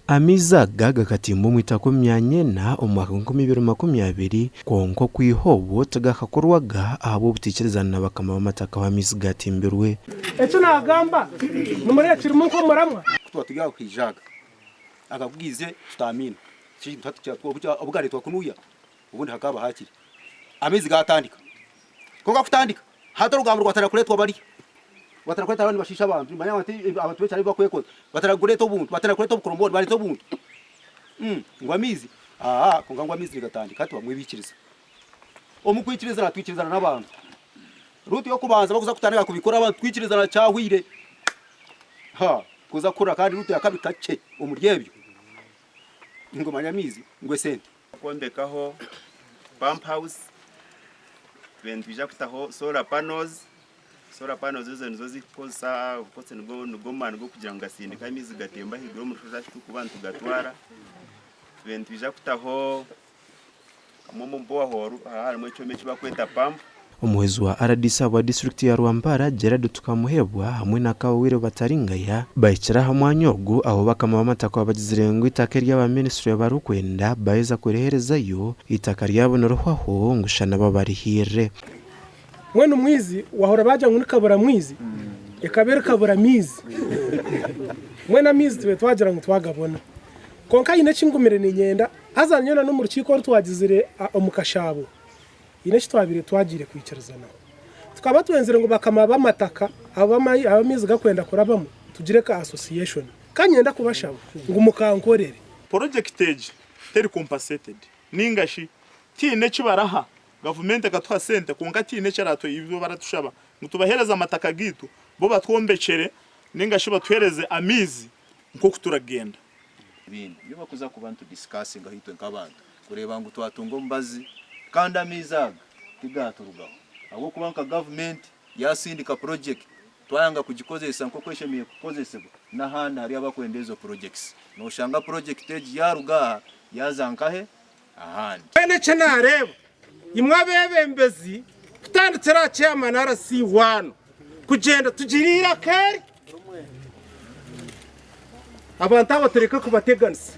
Amiza gaga katimbo mwitako myanyena omwaka 2020 konko kwihobo tagakakorwaga abo butekerezana bakama bamataka wa Miss Gatimbirwe eco nagamba numuri yakiri mu ko muramwa twatiga kwijaga akabwize tutamina kintu tatya obugari twakunuya ubundi hakaba hakiri amezi gatandika koga kutandika hata rugamba rwatarakuretwa bari batarakureta abandi bashisha abantu manya abantu cyari bakwekoza batarakureta ubuntu batarakureta ubukoromboni bari to buntu ngwamizi konga ngwamizi gatandika kati bamwibikiriza omukwikiriza natwikirizana n'abantu ruti yo kubanza bakuza kutandika kubikora abantu twikirizana cyahwire kuza kura kandi ruti yakabikace umuryebyo ingoma nyamizi ngwe sente kondekaho pump house bendija kutaho solar panels izo nizo zikosa ukose nugomana go kugira ngo asindika imizi gatemba higiro mushusha kubantu gatwara bendija kutaho kamomo mboa horu harimo icyo bakweta pump umuhezi wa Aradisa wa district ya Rwampara Gerard Tukamuhebwa hamwe na Kawire bataringaya bayikira hamwanyogo aho bakama bamatako abagizirengwe itaka ry'aba ministry barukwenda bayeza kureherezayo itaka ryabona rohwaho ngushana babarihire mwene umwizi wahora baja muri kabura mwizi ekabere kabura mizi mwene amizi twe twagira ngo twagabona konka ine cingumire ni nyenda azanyona no mu rukiko rutwagizire omukashabo ine twabire twagire kwicarizana tukaba twenzere ngo bakama bamataka abamizi gakwenda kurabamo tugire ka association kanyenda kubashaba ngo umukankorere project teri compensated ningashi tine kibaraha government gatwa sente kungati necerato ibyo baratushaba mutubahereza amataka gitu bo batwombecere ningashi batwereze amizi nko kuturagenda ibintu iyo bakuza kubantu discussing ahitwe nk'abantu kureba ngo twatungo mbazi kandi amizaga tigaturugaho abo kubanka government yasindika project twayanga kugikozesa nko kweshemiye kukozesebwa nahandi hari abakwendezo projects no shanga project age yaruga yazankahe ahandi bene cenareba imwabebembezi tutanditsera chairman RC1 kugenda tugirira kari abantu abatereka kubateganisa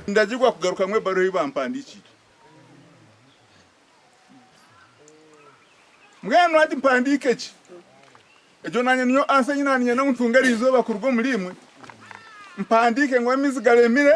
ndagirwa kugaruka mwe baro yibampandiki mwana wati mpandike ki ejo nanye niyo ansa nyina nyina mutungarizo bakurwo mulimwe mpandike ngo amizigaremire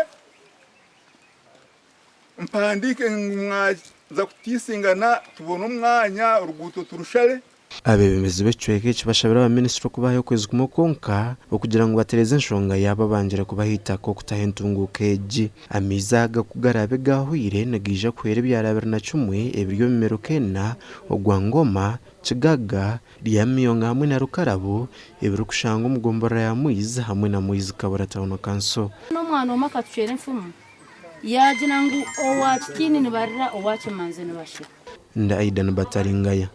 mpandike mwaje za kutisingana tubona umwanya uruguto turushare abebemezi becweke kibashabira aba ministry kubaho kwezi kumukonka okugira ngo batereze nshonga yaba bangira kubahita ko kutahentungukeji amizaga kugarabe gahwire nagija kwere byarabira na 10 ebiryo bimerukena ogwangoma kigaga ryamiyonga hamwe na rukarabo ebiro kushanga umugombora ya muiza hamwe na muiza kabara tawono kanso no mwana omaka tuchere mfumu yaje nangu owachitini nibarira owache manze nibashe nda aidan bataringaya